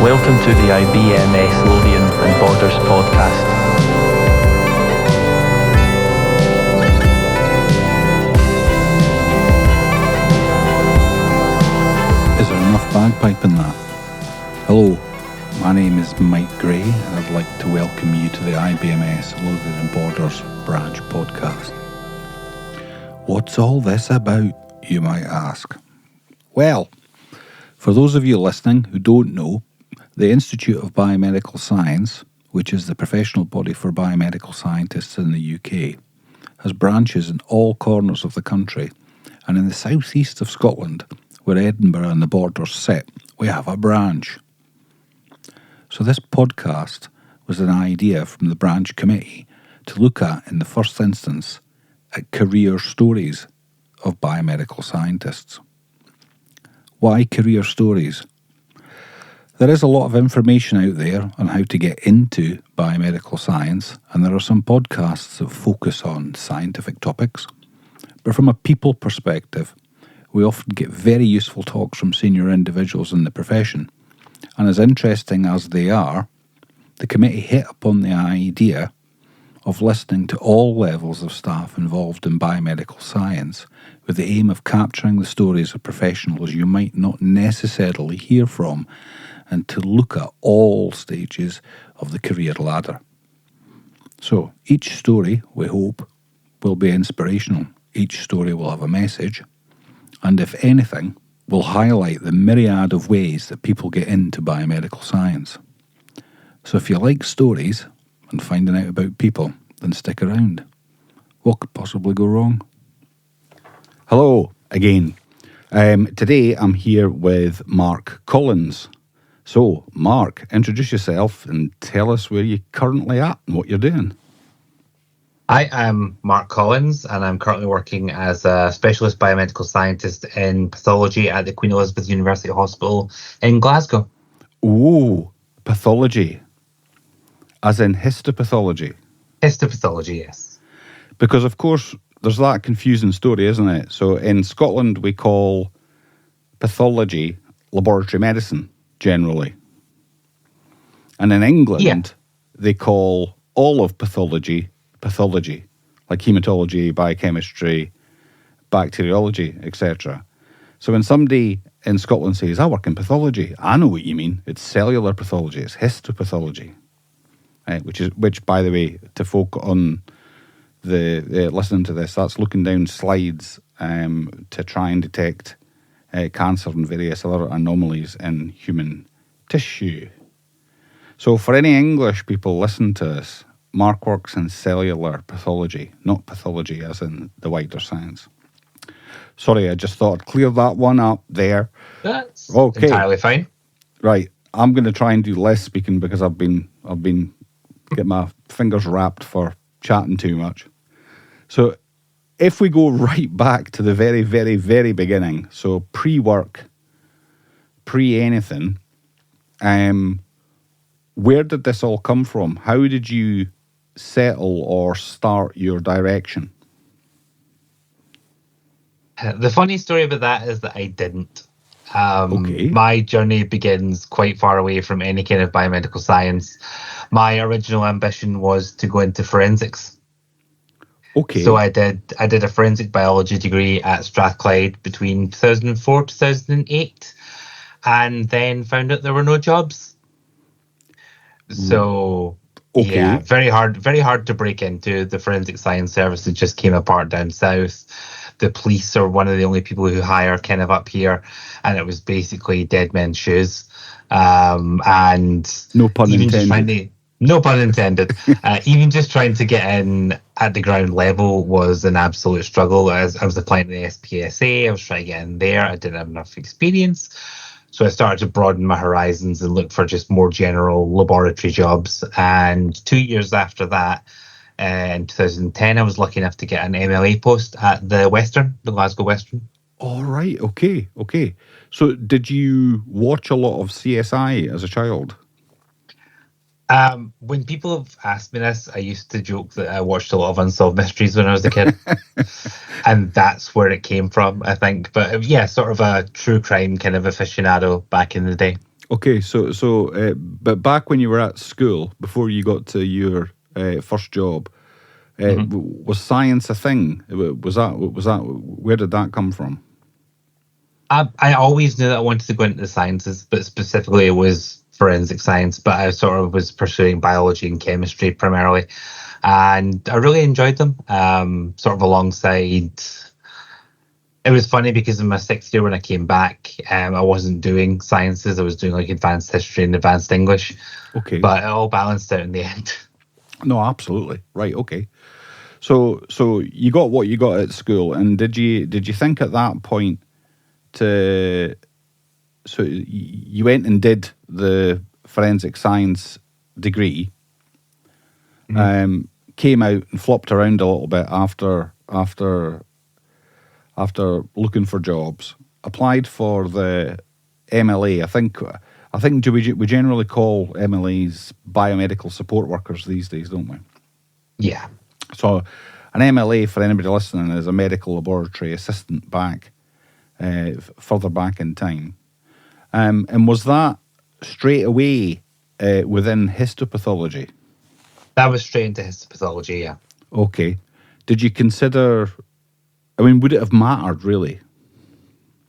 Welcome to the IBMS Lothian and Borders podcast. Is there enough bagpipe in that? Hello, my name is Mike Gray and I'd like to welcome you to the IBMS Lothian and Borders branch podcast. What's all this about, you might ask? Well, for those of you listening who don't know, the Institute of Biomedical Science, which is the professional body for biomedical scientists in the UK, has branches in all corners of the country, and in the southeast of Scotland, where Edinburgh and the Borders sit, we have a branch. So this podcast was an idea from the branch committee to look at, in the first instance, at career stories of biomedical scientists. Why career stories? There is a lot of information out there on how to get into biomedical science, and there are some podcasts that focus on scientific topics. But from a people perspective, we often get very useful talks from senior individuals in the profession. And as interesting as they are, the committee hit upon the idea of listening to all levels of staff involved in biomedical science with the aim of capturing the stories of professionals you might not necessarily hear from, and to look at all stages of the career ladder. So each story, we hope, will be inspirational. Each story will have a message, and if anything, will highlight the myriad of ways that people get into biomedical science. So if you like stories and finding out about people, then stick around. What could possibly go wrong? Hello again. Today I'm here with Marc Collins. So, Marc, introduce yourself and tell us where you're currently at and what you're doing. I am Marc Collins, and I'm currently working as a specialist biomedical scientist in pathology at the Queen Elizabeth University Hospital in Glasgow. Ooh, pathology. As in histopathology? Histopathology, yes. Because, of course, there's that confusing story, isn't it? So, in Scotland, we call pathology laboratory medicine, generally. And in England, they call all of pathology, like hematology, biochemistry, bacteriology, etc. So when somebody in Scotland says, I work in pathology, I know what you mean. It's cellular pathology, it's histopathology. Which, by the way, to folk on the listening to this, that's looking down slides to try and detect cancer and various other anomalies in human tissue. So for any English people listening to this, Marc works in cellular pathology, not pathology as in the wider science. Sorry, I just thought I'd clear that one up there. That's entirely fine. Right, I'm going to try and do less speaking because I've been getting my fingers wrapped for chatting too much. So if we go right back to the very, very, very beginning, so pre-work, pre-anything, where did this all come from? How did you settle or start your direction? The funny story about that is that I didn't. Okay. My journey begins quite far away from any kind of biomedical science. My original ambition was to go into forensics. Okay. So I did a forensic biology degree at Strathclyde between 2004 2008, and then found out there were no jobs. So okay. Yeah, very hard to break into. The forensic science services just came apart down south. The police are one of the only people who hire kind of up here, and it was basically dead men's shoes. And no pun intended. No pun intended. Even just trying to get in at the ground level was an absolute struggle. As I was applying to the SPSA, I was trying to get in there. I didn't have enough experience. So I started to broaden my horizons and look for just more general laboratory jobs. And 2 years after that, in 2010, I was lucky enough to get an MLA post at the Glasgow Western. All right. Okay. So did you watch a lot of CSI as a child? When people have asked me this, I used to joke that I watched a lot of Unsolved Mysteries when I was a kid. And that's where it came from, I think. But yeah, sort of a true crime kind of aficionado back in the day. Okay, but back when you were at school, before you got to your first job, was science a thing? Was that where did that come from? I always knew that I wanted to go into the sciences, but specifically it was forensic science. But I sort of was pursuing biology and chemistry primarily, and I really enjoyed them. Sort of alongside. It was funny because in my sixth year when I came back, I wasn't doing sciences. I was doing like advanced history and advanced English. Okay. But it all balanced out in the end. No, absolutely. Right, okay. So you got what you got at school, and did you think at that point you went and did the forensic science degree, came out and flopped around a little bit after looking for jobs, applied for the MLA. I think we generally call MLAs biomedical support workers these days, don't we? Yeah. So an MLA, for anybody listening, is a medical laboratory assistant further back in time. And was that straight away within histopathology? That was straight into histopathology, yeah. Okay. Did you consider, I mean, would it have mattered really?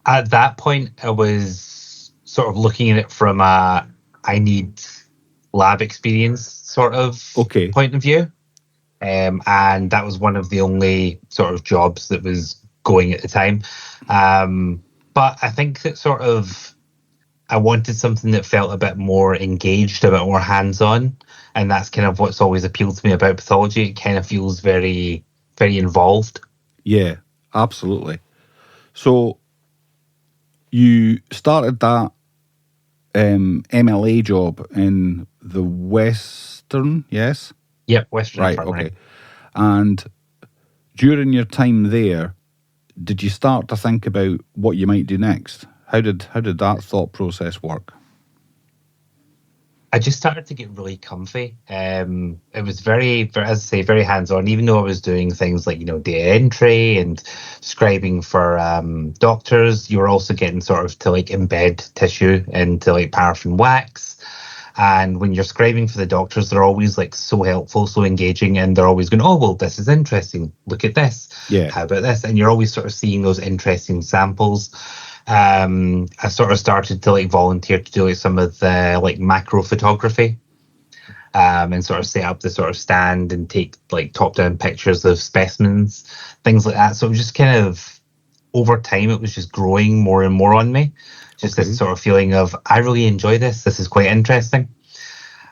At that point, I was sort of looking at it from a I need lab experience sort of point of view. And that was one of the only sort of jobs that was going at the time. But I think that sort of I wanted something that felt a bit more engaged, a bit more hands-on. And that's kind of what's always appealed to me about pathology. It kind of feels very, very involved. Yeah, absolutely. So you started that MLA job in the Western, yes? Yep, Western. Right, okay. And during your time there, did you start to think about what you might do next? How did that thought process work? I just started to get really comfy. It was very, as I say, very hands-on. Even though I was doing things like data entry and scribing for doctors, you were also getting sort of to like embed tissue into like paraffin wax. And when you're scribing for the doctors, they're always like so helpful, so engaging, and they're always going, "Oh, well, this is interesting. Look at this. Yeah. How about this?" And you're always sort of seeing those interesting samples. I sort of started to like volunteer to do like some of the like macro photography, and sort of set up the sort of stand and take like top-down pictures of specimens, things like that. So it was just kind of over time, it was just growing more and more on me. Just this sort of feeling of, I really enjoy this. This is quite interesting.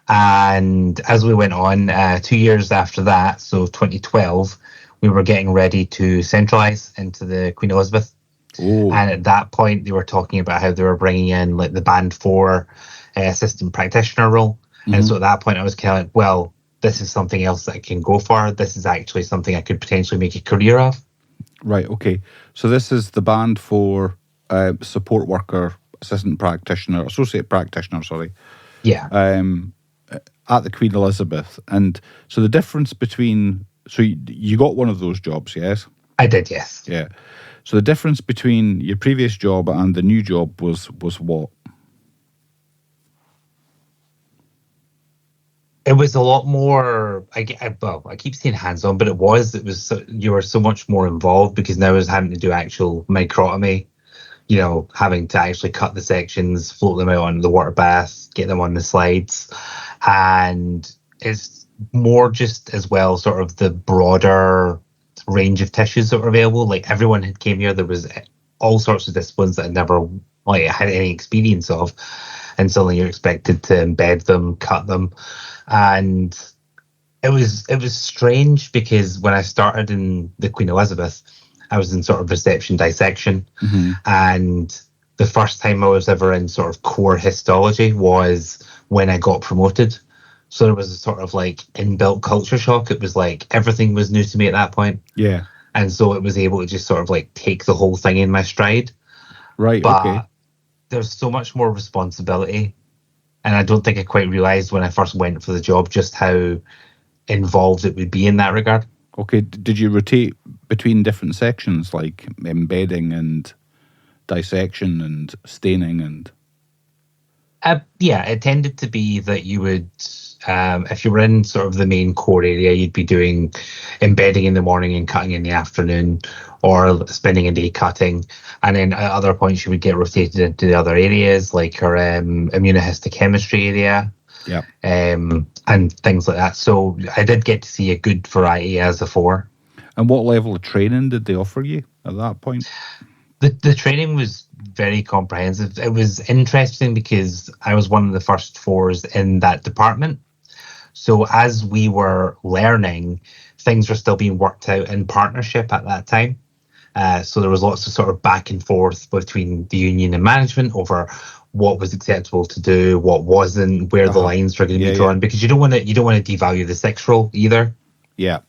And as we went on, 2 years after that, so 2012, we were getting ready to centralise into the Queen Elizabeth. Ooh. And at that point, they were talking about how they were bringing in like the Band 4 assistant practitioner role. Mm-hmm. And so at that point, I was kind of like, well, this is something else that I can go for. This is actually something I could potentially make a career of. Right, okay. So this is the Band 4 support worker, assistant practitioner, associate practitioner, sorry. Yeah. At the Queen Elizabeth. And so the difference between, so you got one of those jobs, yes? I did, yes. Yeah. So the difference between your previous job and the new job was what? It was a lot more. I keep saying hands-on, but you were so much more involved because now I was having to do actual microtomy. Having to actually cut the sections, float them out onto the water bath, get them on the slides, and it's more just as well sort of the broader range of tissues that were available. Like everyone had came here, there was all sorts of disciplines that I never had any experience of, and suddenly you're expected to embed them, cut them, and it was strange because when I started in the Queen Elizabeth, I was in sort of reception dissection, mm-hmm. and the first time I was ever in sort of core histology was when I got promoted. So there was a sort of like inbuilt culture shock. It was like everything was new to me at that point. Yeah. And so it was able to just sort of like take the whole thing in my stride. Right, but okay. There's so much more responsibility. And I don't think I quite realised when I first went for the job just how involved it would be in that regard. Okay, did you rotate between different sections like embedding and dissection and staining and... Yeah, it tended to be that you would, if you were in sort of the main core area, you'd be doing embedding in the morning and cutting in the afternoon, or spending a day cutting. And then at other points, you would get rotated into the other areas, like our immunohistochemistry area, Yeah. and things like that. So I did get to see a good variety as a four. And what level of training did they offer you at that point? The training was very comprehensive. It was interesting because I was one of the first fours in that department. So as we were learning, things were still being worked out in partnership at that time. So there was lots of sort of back and forth between the union and management over what was acceptable to do, what wasn't, where the lines were going to be drawn, because you don't want to devalue the six role either. Yeah.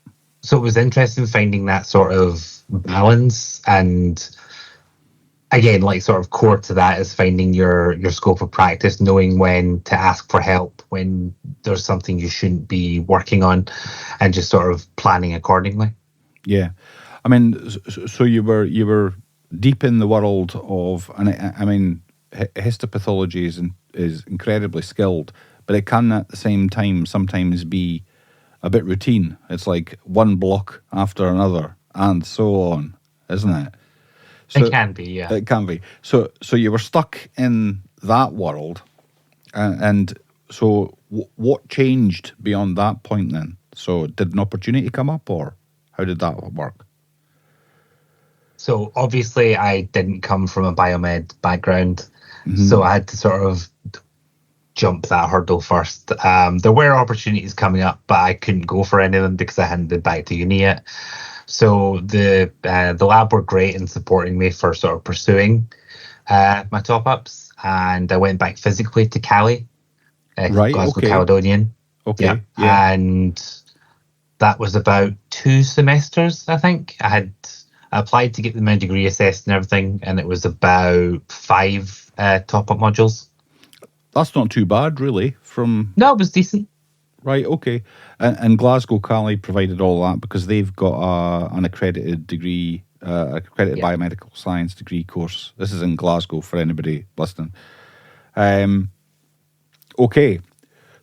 So it was interesting finding that sort of balance. And again, like sort of core to that is finding your scope of practice, knowing when to ask for help when there's something you shouldn't be working on, and just sort of planning accordingly. Yeah. I mean, so you were deep in the world of, and I mean, histopathology is incredibly skilled, but it can at the same time sometimes be a bit routine. It's like one block after another and so on, isn't it? So, it can be, yeah. It can be. So you were stuck in that world, and so what changed beyond that point then? So did an opportunity come up, or how did that work? So obviously I didn't come from a biomed background, so I had to sort of jump that hurdle first. There were opportunities coming up, but I couldn't go for any of them because I hadn't been back to uni yet. So the lab were great in supporting me for sort of pursuing my top-ups, and I went back physically to Cali, Glasgow Caledonian. Okay, yeah. And that was about 2 semesters, I think. I applied to get my degree assessed and everything, and it was about 5 top-up modules. That's not too bad, really. No, it was decent. Right, okay. And Glasgow Cali provided all that because they've got an accredited degree, biomedical science degree course. This is in Glasgow for anybody listening. Okay.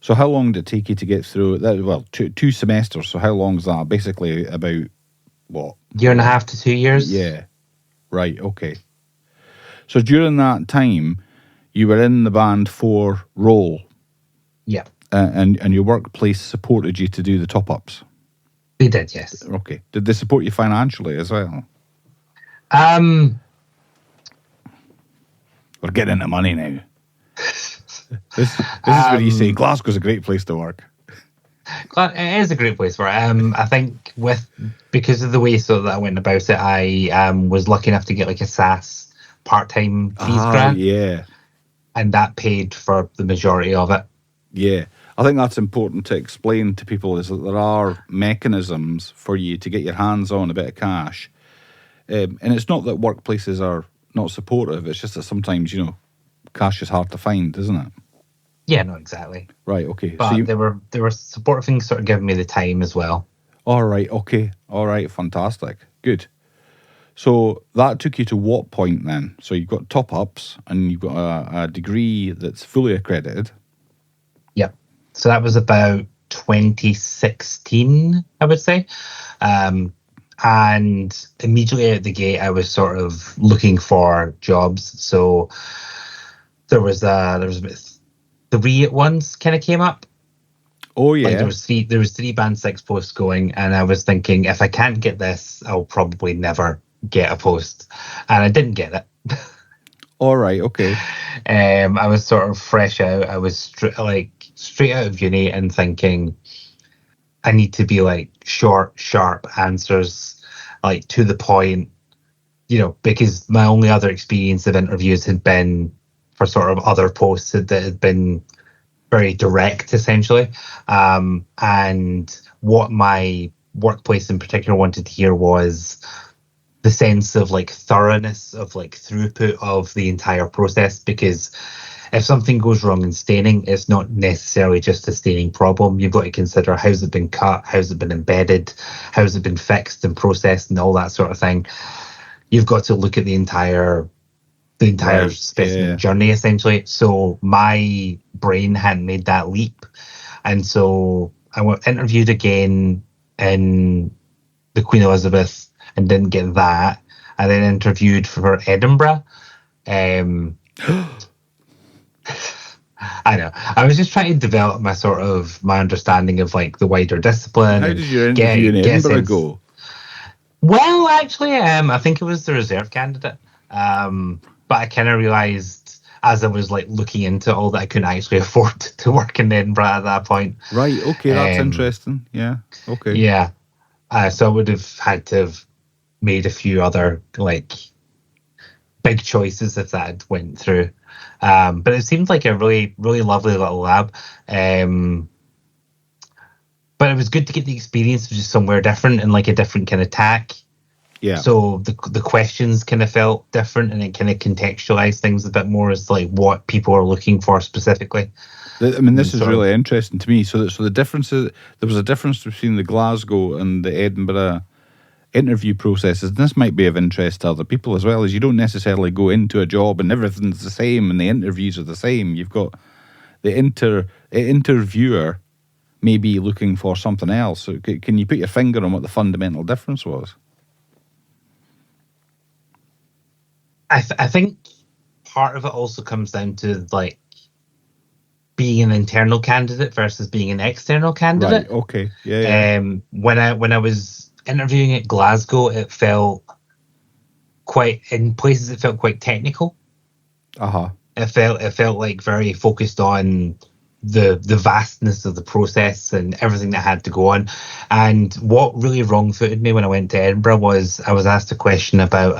So how long did it take you to get through that? Well, 2 semesters. So how long is that? Basically about what? 1.5 to 2 years. Yeah. Right, okay. So during that time, you were in the band 4 role. Yeah. And your workplace supported you to do the top-ups? They did, yes. Okay. Did they support you financially as well? We're getting into money now. This is where you say Glasgow's a great place to work. It is a great place for it. I think because of the way that I went about it, I was lucky enough to get like a SAS part-time fees grant. Yeah. And that paid for the majority of it. Yeah. I think that's important to explain to people, is that there are mechanisms for you to get your hands on a bit of cash. And it's not that workplaces are not supportive, it's just that sometimes, cash is hard to find, isn't it? Yeah, no, exactly. Right, okay. But so they were supportive things, sort of giving me the time as well. All right, okay. All right, fantastic. Good. So that took you to what point then? So you've got top-ups and you've got a degree that's fully accredited. Yep. So that was about 2016, I would say. And immediately out the gate, I was sort of looking for jobs. So there was about 3 at once kind of came up. Oh yeah. Like there was 3 band 6 posts going, and I was thinking, if I can't get this, I'll probably never get a post. And I didn't get it. All right, okay. I was sort of fresh out. I was straight out of uni and thinking, I need to be like short, sharp answers, like to the point, because my only other experience of interviews had been for sort of other posts that had been very direct, essentially. And what my workplace in particular wanted to hear was the sense of like thoroughness, of like throughput of the entire process, because if something goes wrong in staining, it's not necessarily just a staining problem. You've got to consider, how's it been cut, how's it been embedded, how's it been fixed and processed and all that sort of thing. You've got to look at the entire the entire Right, specimen yeah. journey, essentially. So my brain hadn't made that leap. And so I interviewed again in the Queen Elizabeth and didn't get that. I then interviewed for Edinburgh. I know. I was just trying to develop my understanding of like the wider discipline How and did your interview in get a Edinburgh sense. go? Well, actually, I think it was the reserve candidate. But I kind of realised as I was like looking into all that I couldn't actually afford to work in Edinburgh at that point. Right, okay, that's Um, interesting. Yeah, okay. Yeah. So I would have had to have made a few other like big choices if that had went through. But it seemed like a really, really lovely little lab. But it was good to get the experience of just somewhere different and like a different kind of tack. Yeah. So the questions kind of felt different, and it kind of contextualized things a bit more as like what people are looking for specifically. I mean, this is really interesting to me. So the difference is, there was a difference between the Glasgow and the Edinburgh interview processes. And this might be of interest to other people as well, as you don't necessarily go into a job and everything's the same and the interviews are the same. You've got the interviewer may be looking for something else. So can you put your finger on what the fundamental difference was? I think part of it also comes down to like being an internal candidate versus being an external candidate. Right. Okay. Yeah. When I was interviewing at Glasgow, it felt quite technical. It felt like very focused on the vastness of the process and everything that had to go on. And what really wrong-footed me when I went to Edinburgh was I was asked a question about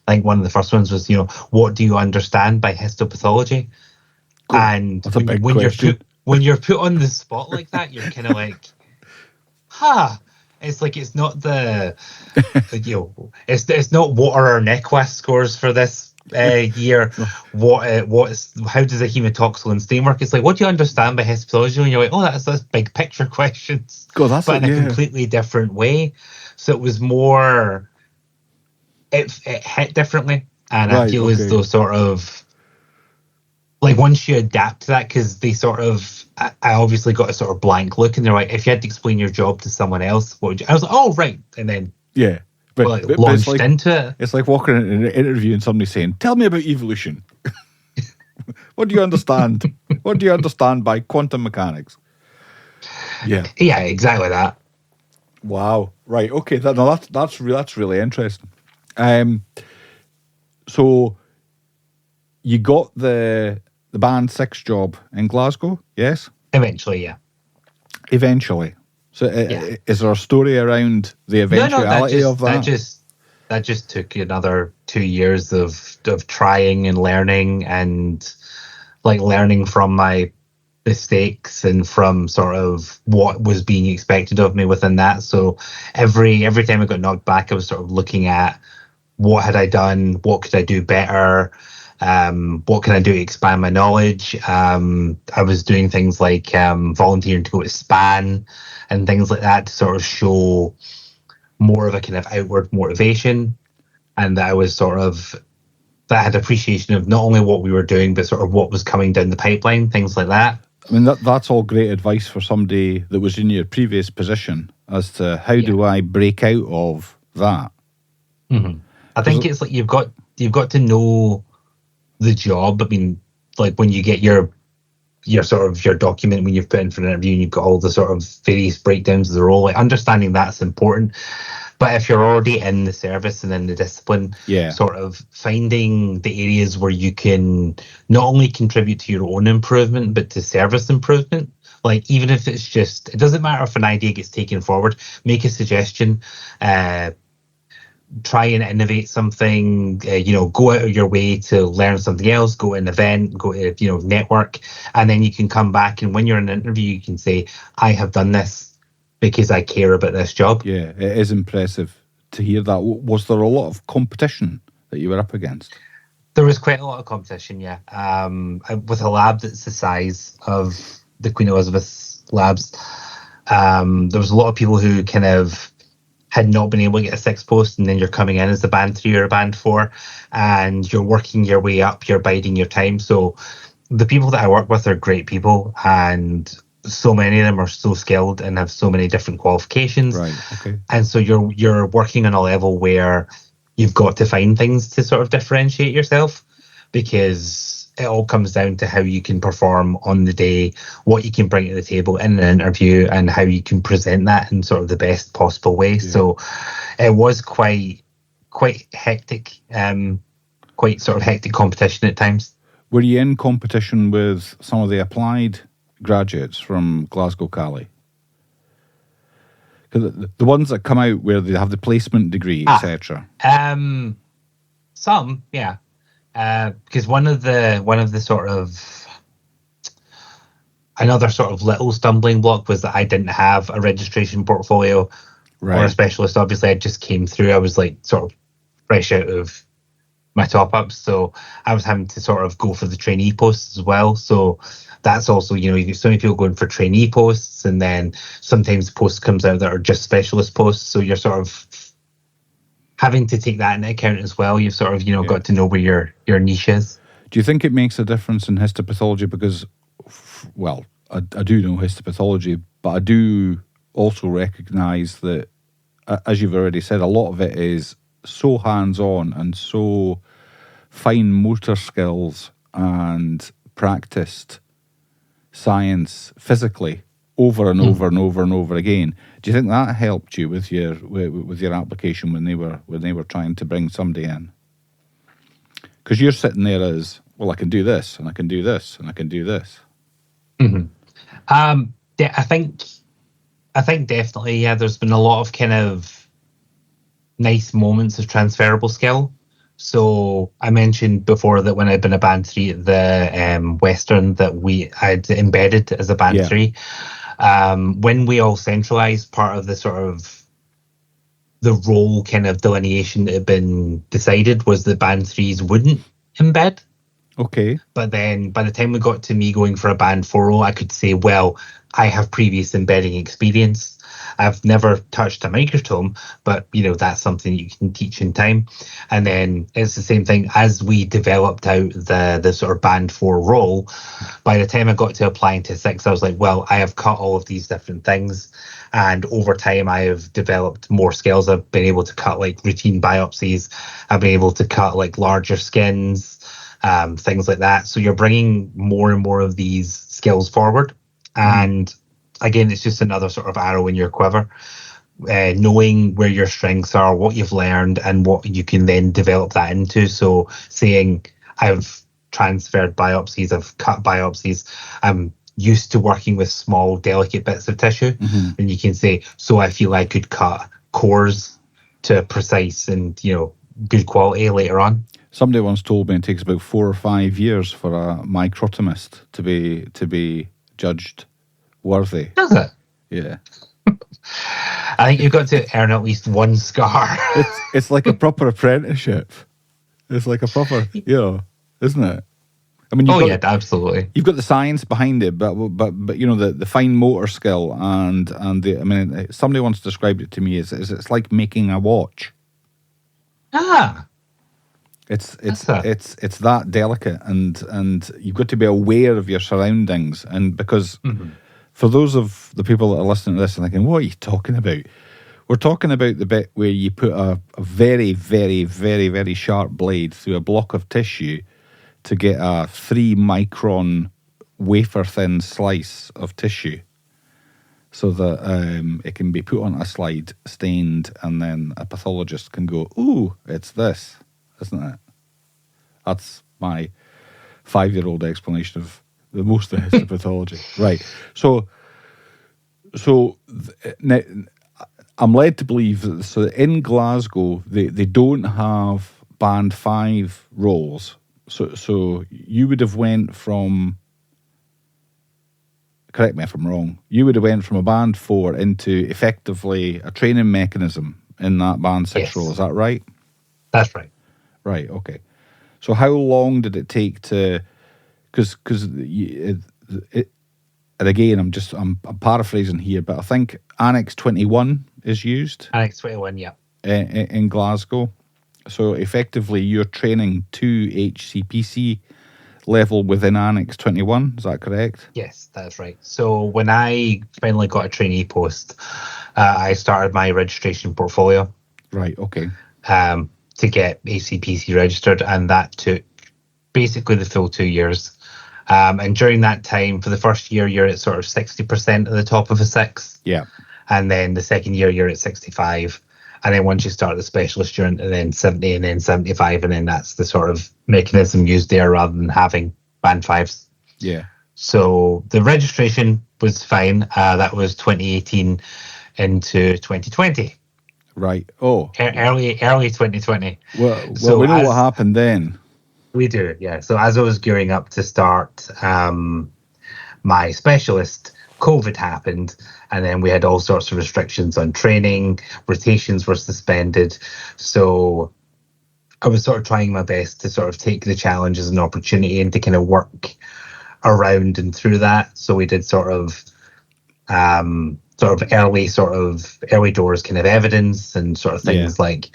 I think one of the first ones was, what do you understand by histopathology? Cool. And That's a big question. when you're put on the spot like that, you're kind of like, it's like it's not the it's not what are our NEQUAST scores for this year. How does a hematoxylin stain work? It's like, what do you understand by histopathology? And you're like, that's big picture questions, but in a completely different way. So it was more, it hit differently, and I feel as though sort of like once you adapt to that, because they sort of, I obviously got a sort of blank look, and they're like, if you had to explain your job to someone else, what would you? I was like, oh right, and then but launched into it. It's like walking in an interview and somebody saying, "Tell me about evolution." What do you understand? What do you understand by quantum mechanics? Yeah, exactly that. Wow. Right. Okay. That's really interesting. So you got the Band 6 job in Glasgow, yes? Eventually, yeah. Eventually. So is there a story around the eventuality of that? That just took another 2 years of trying and learning, and like learning from my mistakes and from sort of what was being expected of me within that. So every time I got knocked back, I was sort of looking at what had I done, what could I do better, what can I do to expand my knowledge. I was doing things like volunteering to go to SPAN and things like that to sort of show more of a kind of outward motivation, and that I was sort of, that I had appreciation of not only what we were doing, but sort of what was coming down the pipeline, things like that. I mean, that's all great advice for somebody that was in your previous position as to how do I break out of that. Mm-hmm. I think it's like you've got to know the job. I mean, like when you get your sort of your document, when you've put in for an interview and you've got all the sort of various breakdowns of the role, like understanding that's important. But if you're already in the service and in the discipline, sort of finding the areas where you can not only contribute to your own improvement, but to service improvement. Like, even if it's just, it doesn't matter if an idea gets taken forward, make a suggestion, try and innovate something, go out of your way to learn something else, go to an event, go to, network, and then you can come back, and when you're in an interview, you can say, I have done this because I care about this job. Yeah, it is impressive to hear that. Was there a lot of competition that you were up against? There was quite a lot of competition, yeah. With a lab that's the size of the Queen Elizabeth labs, there was a lot of people who kind of had not been able to get a 6 post, and then you're coming in as a band 3 or a band 4, and you're working your way up, you're biding your time. So the people that I work with are great people, and so many of them are so skilled and have so many different qualifications. Right. Okay. And so you're working on a level where you've got to find things to sort of differentiate yourself, because it all comes down to how you can perform on the day, what you can bring to the table in an interview, and how you can present that in sort of the best possible way. Yeah. So it was quite hectic, quite sort of hectic competition at times. Were you in competition with some of the applied graduates from Glasgow Cali? Because the ones that come out where they have the placement degree, etc. Some, yeah. Because one of the sort of another sort of little stumbling block was that I didn't have a registration portfolio or a specialist. Obviously, I just came through. I was like sort of fresh out of my top ups, so I was having to sort of go for the trainee posts as well. So that's also, you get so many people going for trainee posts, and then sometimes posts comes out that are just specialist posts. So you're sort of having to take that into account as well. You've sort of, got to know where your niche is. Do you think it makes a difference in histopathology? Because, well, I do know histopathology, but I do also recognise that, as you've already said, a lot of it is so hands-on and so fine motor skills and practiced science physically over and over and over and over again. Do you think that helped you with your application when they were trying to bring somebody in? Because you're sitting there as, well, I can do this and I can do this and I can do this. Mm-hmm. Yeah, I think definitely, yeah. There's been a lot of kind of nice moments of transferable skill. So I mentioned before that when I'd been a band 3 at the Western, that I'd embedded as a band 3. When we all centralised, part of the sort of the role kind of delineation that had been decided was that band 3s wouldn't embed. Okay. But then by the time we got to me going for a band 4 role, I could say, well, I have previous embedding experience. I've never touched a microtome, but that's something you can teach in time. And then it's the same thing as we developed out the sort of band 4 role. By the time I got to applying to 6, I was like, well, I have cut all of these different things, and over time I have developed more skills. I've been able to cut like routine biopsies. I've been able to cut like larger skins, things like that. So you're bringing more and more of these skills forward. And again, it's just another sort of arrow in your quiver, knowing where your strengths are, what you've learned, and what you can then develop that into. So saying, I've transferred biopsies, I've cut biopsies, I'm used to working with small, delicate bits of tissue. And you can say, so I feel I could cut cores to precise and, good quality later on. Somebody once told me it takes about 4 or 5 years for a microtomist to be judged worthy. Does it? Yeah. I think you've got to earn at least one scar. It's like a proper apprenticeship. It's like a proper, isn't it? I mean, absolutely. You've got the science behind it, but the fine motor skill and the. I mean, somebody once described it to me as it's like making a watch. It's that delicate, and you've got to be aware of your surroundings, and because for those of the people that are listening to this and thinking, what are you talking about? We're talking about the bit where you put a very, very, very, very sharp blade through a block of tissue to get a 3-micron wafer-thin slice of tissue, so that it can be put on a slide, stained, and then a pathologist can go, ooh, it's this, isn't it? That's my 5-year-old explanation of the most of histopathology. Right. So I'm led to believe that so in Glasgow they don't have band 5 roles. So you would have went from, correct me if I'm wrong, you would have went from a band 4 into effectively a training mechanism in that band 6 role. Is that right? That's right. Right. Okay. So how long did it take to? Because and again, I'm paraphrasing here, but I think Annex 21 is used Annex 21, yeah. in Glasgow. So effectively, you're training to HCPC level within Annex 21. Is that correct? Yes, that's right. So when I finally got a trainee post, I started my registration portfolio Right. Okay. to get HCPC registered, and that took basically the full 2 years. And during that time, for the first year, you're at sort of 60% of the top of a 6. Yeah. And then the second year, you're at 65. And then once you start the specialist, you're into then 70 and then 75. And then that's the sort of mechanism used there rather than having band 5s. Yeah. So the registration was fine. That was 2018 into 2020. Right. Oh. Early 2020. Well, So we know what happened then. We do, yeah. So as I was gearing up to start my specialist, COVID happened, and then we had all sorts of restrictions on training. Rotations were suspended. So I was sort of trying my best to sort of take the challenge as an opportunity and to kind of work around and through that. So we did sort of early doors kind of evidence and sort of things like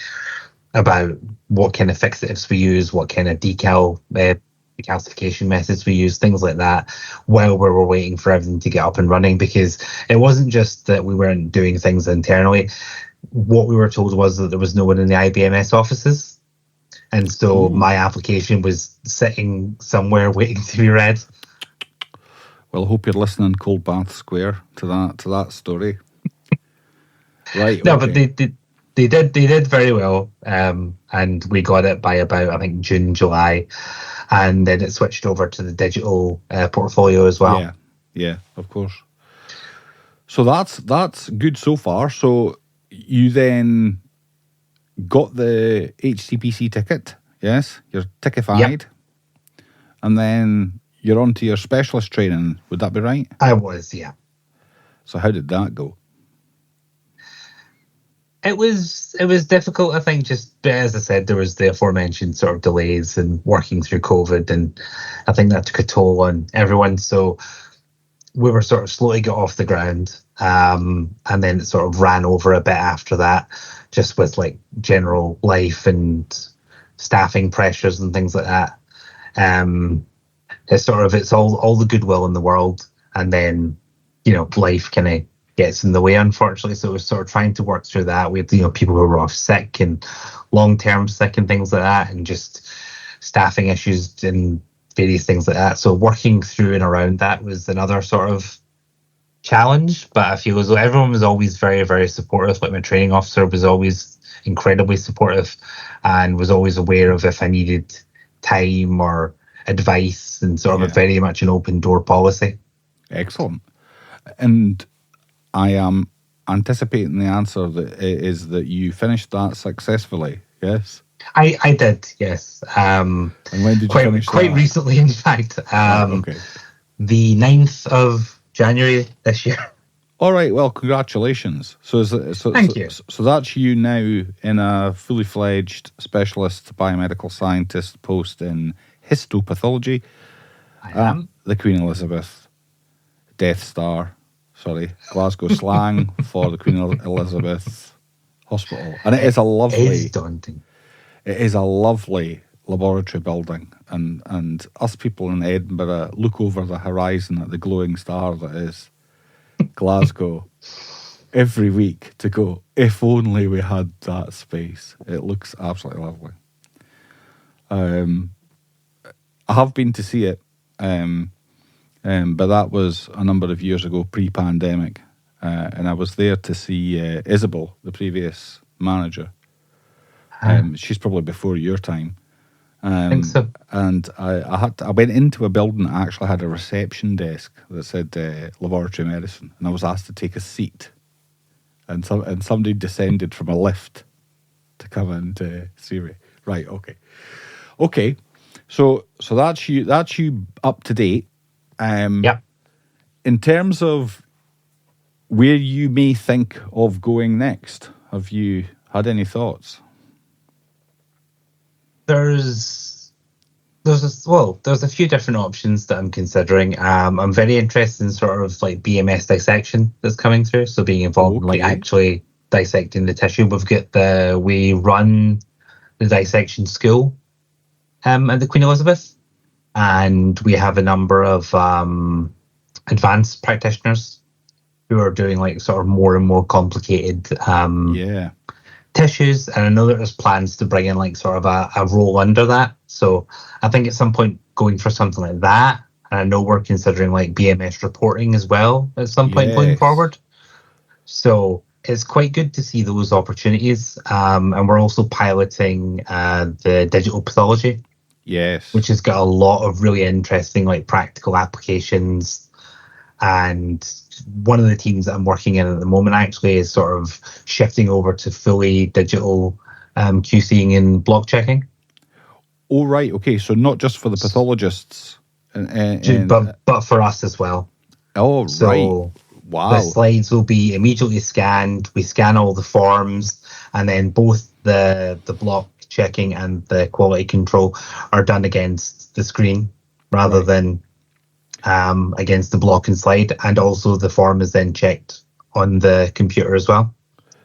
about what kind of fixatives we use, what kind of decalcification methods we use, things like that, while we were waiting for everything to get up and running. Because it wasn't just that we weren't doing things internally. What we were told was that there was no one in the IBMS offices. And so my application was sitting somewhere waiting to be read. Well, I hope you're listening, Cold Bath Square, to that story. Right. No, okay. but they did very well, and we got it by about, I think, June, July, and then it switched over to the digital portfolio as well. Yeah, of course. So that's good so far. So you then got the HCPC ticket, yes? You're tickified. Yep. And then you're on to your specialist training. Would that be right? I was, yeah. So how did that go? It was difficult, I think, just as I said, there was the aforementioned sort of delays and working through COVID, and I think that took a toll on everyone. So we were sort of slowly got off the ground, and then it sort of ran over a bit after that, just with like general life and staffing pressures and things like that. It's all the goodwill in the world, and then life kind of gets in the way, unfortunately. So we're sort of trying to work through that. We had people who were off sick and long-term sick and things like that, and just staffing issues and various things like that. So working through and around that was another sort of challenge. But I feel as though everyone was always very, very supportive. Like my training officer was always incredibly supportive and was always aware of if I needed time or advice, and sort of a very much an open door policy. Excellent. And I am anticipating the answer is that you finished that successfully, yes? I did, yes. And when did you finish that? Quite recently, in fact. The 9th of January this year. All right, well, congratulations. Thank you. So that's you now in a fully fledged specialist biomedical scientist post in histopathology. I am. The Queen Elizabeth Death Star. Glasgow slang for the Queen Elizabeth Hospital. And it is a lovely... It is daunting. It is a lovely laboratory building. And us people in Edinburgh look over the horizon at the glowing star that is Glasgow every week to go, if only we had that space. It looks absolutely lovely. I have been to see it, but that was a number of years ago, pre-pandemic, and I was there to see Isabel, the previous manager. She's probably before your time. I think so. And I went into a building that actually had a reception desk that said laboratory medicine, and I was asked to take a seat, and somebody descended from a lift to come and see me. Right, okay. So that's you up to date. Yep. In terms of where you may think of going next, have you had any thoughts? There's a few different options that I'm considering. I'm very interested in sort of like BMS dissection that's coming through. So being involved in like actually dissecting the tissue. We run the dissection school at the Queen Elizabeth, and we have a number of advanced practitioners who are doing like sort of more and more complicated tissues. And I know that there's plans to bring in like sort of a role under that. So I think at some point going for something like that. And I know we're considering like BMS reporting as well at some point going forward. So it's quite good to see those opportunities. And we're also piloting the digital pathology. Yes. Which has got a lot of really interesting like practical applications. And one of the teams that I'm working in at the moment actually is sort of shifting over to fully digital QCing and block checking. Oh, right. Okay. So not just for the pathologists. But for us as well. Oh, so right. Wow. The slides will be immediately scanned. We scan all the forms, and then both the block checking and the quality control are done against the screen rather than against the block and slide. And also the form is then checked on the computer as well.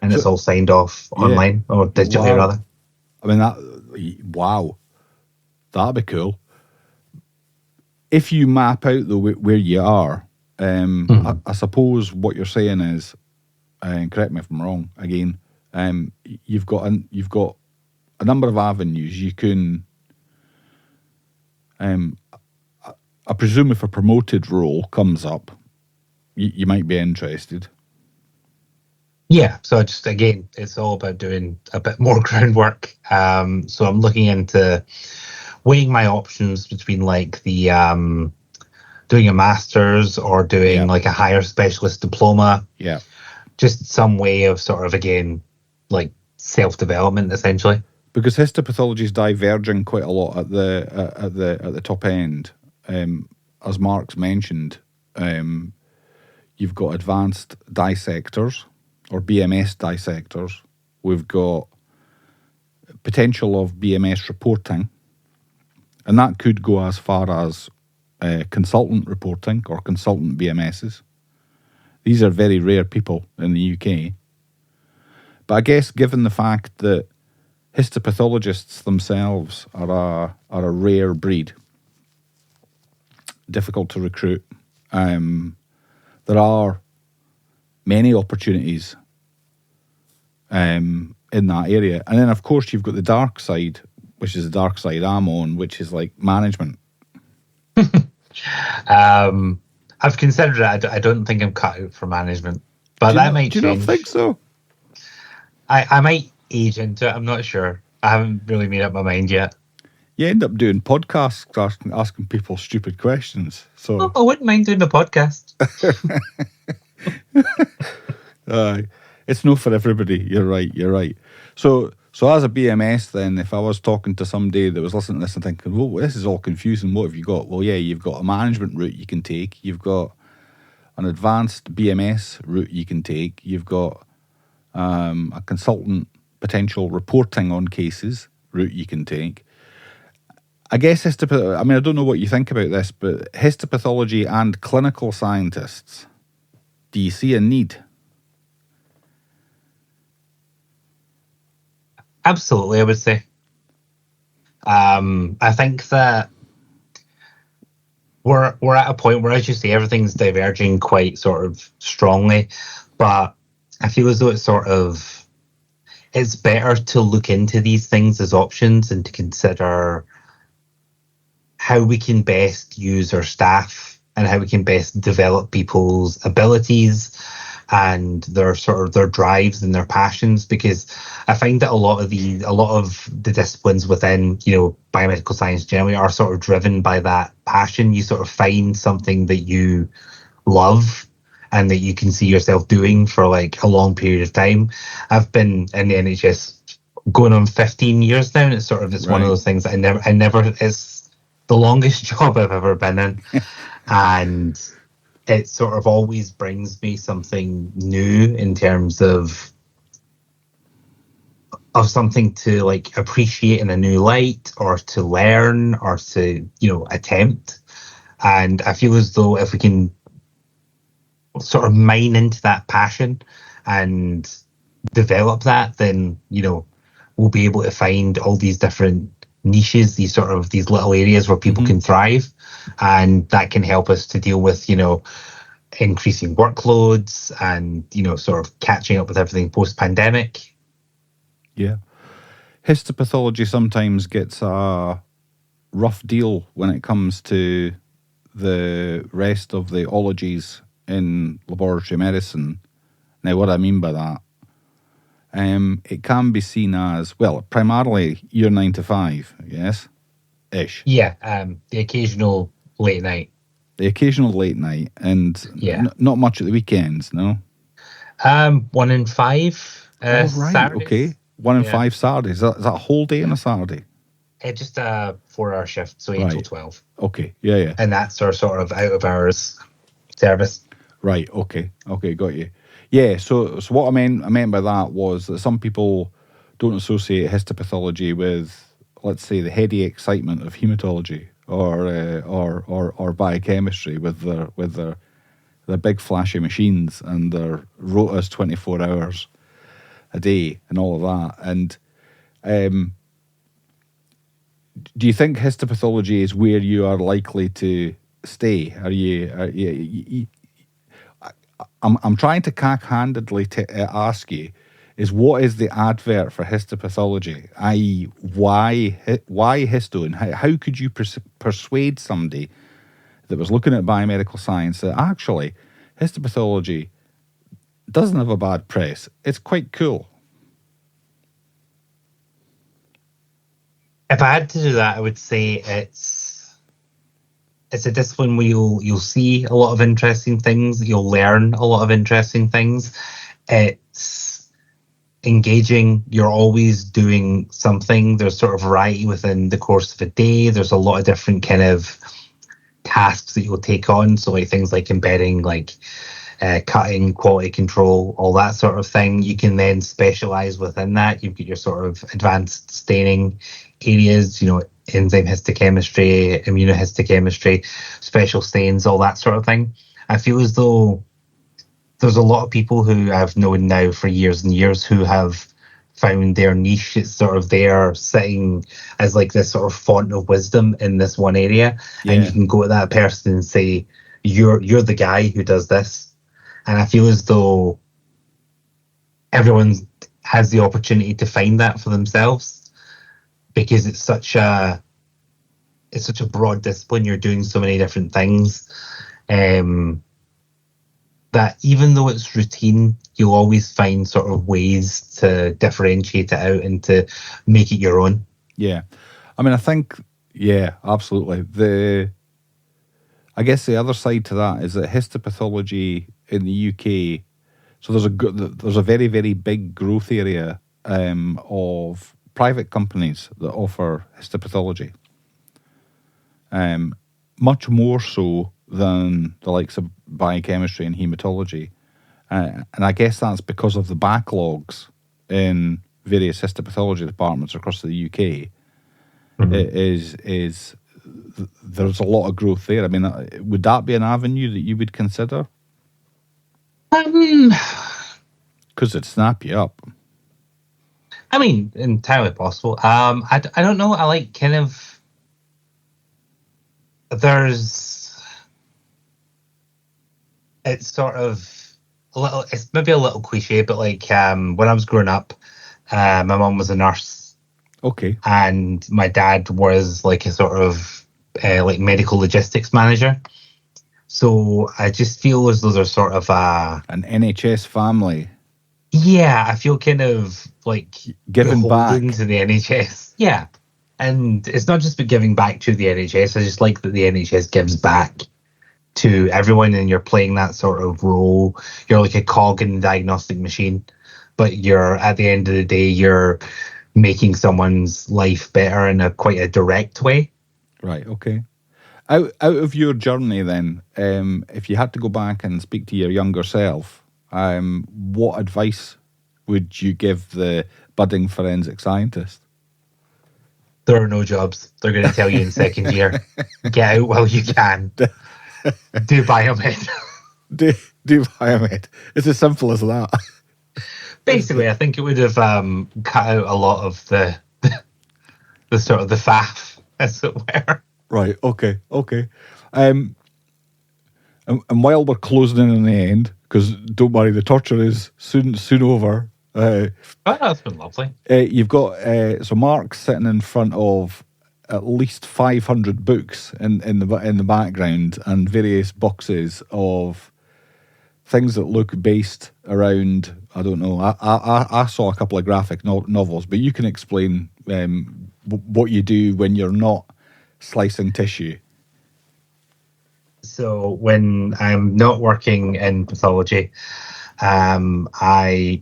And it's all signed off online or digitally rather. I mean, that'd be cool. If you map out where you are, I suppose what you're saying is, and correct me if I'm wrong, again, you've got a number of avenues you can. I presume if a promoted role comes up, you might be interested. Yeah, so just again, it's all about doing a bit more groundwork. So I'm looking into weighing my options between like the doing a master's or doing like a higher specialist diploma. Yeah, just some way of sort of again like self-development essentially. Because histopathology is diverging quite a lot at the top end. As Marc's mentioned, you've got advanced dissectors or BMS dissectors. We've got potential of BMS reporting, and that could go as far as consultant reporting or consultant BMSs. These are very rare people in the UK. But I guess given the fact that histopathologists themselves are a rare breed, difficult to recruit, there are many opportunities in that area. And then, of course, you've got the dark side, which is the dark side I'm on, which is like management. I've considered it. I don't think I'm cut out for management, but that might change. Do you not think so? I might age into it. I'm not sure. I haven't really made up my mind yet. You end up doing podcasts asking people stupid questions. So I wouldn't mind doing a podcast. It's not for everybody. You're right. So as a BMS then, if I was talking to somebody that was listening to this and thinking, well, this is all confusing, what have you got? Well, yeah, you've got a management route you can take. You've got an advanced BMS route you can take. You've got a consultant potential reporting on cases route you can take. I guess I don't know what you think about this, but histopathology and clinical scientists, do you see a need? Absolutely, I would say. I think that we're at a point where, as you say, everything's diverging quite sort of strongly, but I feel as though it's better to look into these things as options and to consider how we can best use our staff and how we can best develop people's abilities and their drives and their passions, because I find that a lot of the disciplines within, biomedical science generally are sort of driven by that passion. You sort of find something that you love and that you can see yourself doing for like a long period of time. I've been in the NHS going on 15 years now, and it's one of those things that I never it's the longest job I've ever been in. And it sort of always brings me something new in terms of something to like appreciate in a new light, or to learn, or to, attempt. And I feel as though if we can sort of mine into that passion and develop that, then, we'll be able to find all these different niches, these little areas where people can thrive. And that can help us to deal with, increasing workloads and, sort of catching up with everything post-pandemic. Yeah. Histopathology sometimes gets a rough deal when it comes to the rest of the ologies in laboratory medicine. Now, what I mean by that, it can be seen as, well, primarily your 9 to 5, yes? Ish. Yeah, the occasional late night. The occasional late night, and not much at the weekends, no? 1 in 5 right, Saturdays. Okay. 1 in 5 Saturdays. Is that a whole day on a Saturday? Just a 4-hour shift, so 8 till 12. Okay, yeah. And that's our sort of out of hours service. Right, okay, got you. Yeah, so what I meant by that was that some people don't associate histopathology with, let's say, the heady excitement of hematology or biochemistry with their big flashy machines and their rotas 24 hours a day and all of that. And do you think histopathology is where you are likely to stay? I'm trying to cack-handedly ask you, is what is the advert for histopathology? I.e., why histo? And how could you persuade somebody that was looking at biomedical science that actually histopathology doesn't have a bad press? It's quite cool. If I had to do that, I would say it's a discipline where you'll see a lot of interesting things. You'll learn a lot of interesting things. It's engaging. You're always doing something. There's sort of variety within the course of a day. There's a lot of different kind of tasks that you'll take on. So like things like embedding, like cutting, quality control, all that sort of thing. You can then specialize within that. You've got your sort of advanced staining areas, enzyme histochemistry, immunohistochemistry, special stains, all that sort of thing. I feel as though there's a lot of people who I've known now for years and years who have found their niche. It's sort of there sitting as like this sort of font of wisdom in this one area. Yeah. And you can go to that person and say, you're the guy who does this. And I feel as though everyone has the opportunity to find that for themselves, because it's such a broad discipline. You're doing so many different things that even though it's routine, you'll always find sort of ways to differentiate it out and to make it your own. Yeah. I mean, I think, yeah, absolutely. I guess the other side to that is that histopathology in the UK, so there's a very, very big growth area of private companies that offer histopathology. Much more so than the likes of biochemistry and hematology. And I guess that's because of the backlogs in various histopathology departments across the UK. Mm-hmm. There's a lot of growth there. I mean, would that be an avenue that you would consider? Because it'd snap you up. I mean, entirely possible. I don't know. I like kind of... It's sort of a little... It's maybe a little cliche, but like when I was growing up, my mum was a nurse. Okay. And my dad was like a sort of like medical logistics manager. So I just feel as though there's sort of an NHS family. Yeah, I feel kind of like giving back to the NHS. Yeah. And it's not just giving back to the NHS. I just like that the NHS gives back to everyone, and you're playing that sort of role. You're like a cog in the diagnostic machine, but you're at the end of the day, you're making someone's life better in quite a direct way. Right, okay. Out of your journey then, if you had to go back and speak to your younger self, what advice would you give the budding forensic scientist? There are no jobs. They're going to tell you in second year, get out while you can. Do biomed. Do biomed. It's as simple as that. Basically, I think it would have cut out a lot of the sort of the faff, as it were. Right. Okay. And while we're closing in on the end, because don't worry, the torture is soon over. Oh, that's been lovely. You've got so Mark's sitting in front of at least 500 books in the background, and various boxes of things that look based around, I don't know. I saw a couple of graphic novels, but you can explain what you do when you're not slicing tissue. So when I'm not working in pathology, I,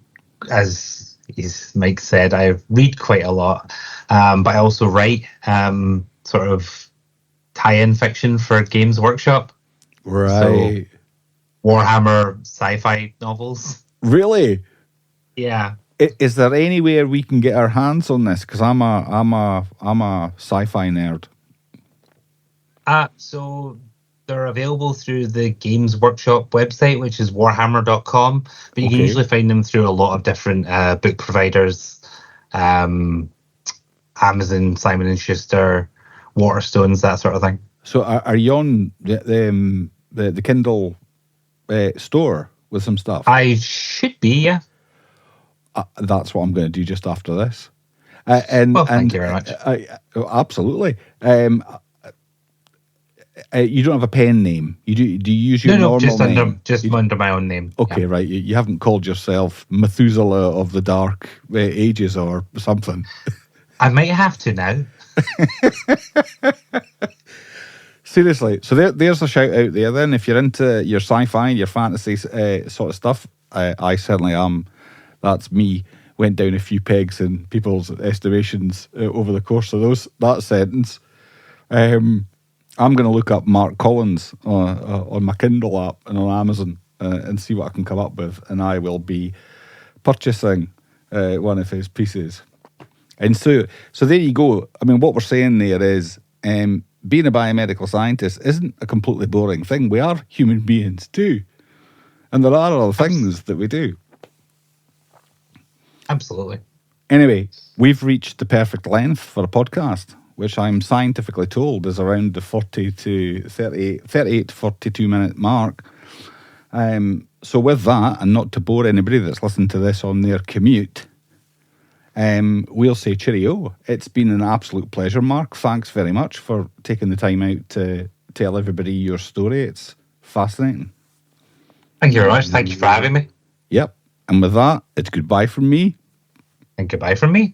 as Mike said, I read quite a lot, but I also write sort of tie-in fiction for Games Workshop. Right. So Warhammer sci-fi novels. Really? Yeah. Is there anywhere we can get our hands on this? Because I'm a sci-fi nerd. So they're available through the Games Workshop website, which is warhammer.com, but you can usually find them through a lot of different book providers, Amazon, Simon & Schuster, Waterstones, that sort of thing. So are you on the Kindle store with some stuff? I should be, yeah. That's what I'm going to do just after this. Thank you very much. Absolutely. You don't have a pen name. Do you use your normal name? Just under my own name. Okay, yeah. Right. You haven't called yourself Methuselah of the Dark Ages or something. I might have to now. Seriously. So there's a shout out there then. If you're into your sci-fi, your fantasy sort of stuff, I certainly am. That's me. Went down a few pegs in people's estimations over the course of that sentence. I'm going to look up Marc Collins on my Kindle app and on Amazon and see what I can come up with, and I will be purchasing one of his pieces. And so there you go. I mean, what we're saying there is being a biomedical scientist isn't a completely boring thing. We are human beings too, and there are other things that we do. Absolutely. Anyway, we've reached the perfect length for a podcast, which I'm scientifically told is around the 38 to 42 minute mark. So with that, and not to bore anybody that's listening to this on their commute, we'll say cheerio. It's been an absolute pleasure, Marc. Thanks very much for taking the time out to tell everybody your story. It's fascinating. Thank you very much. Thank you for having me. Yep. And with that, it's goodbye from me. And goodbye from me.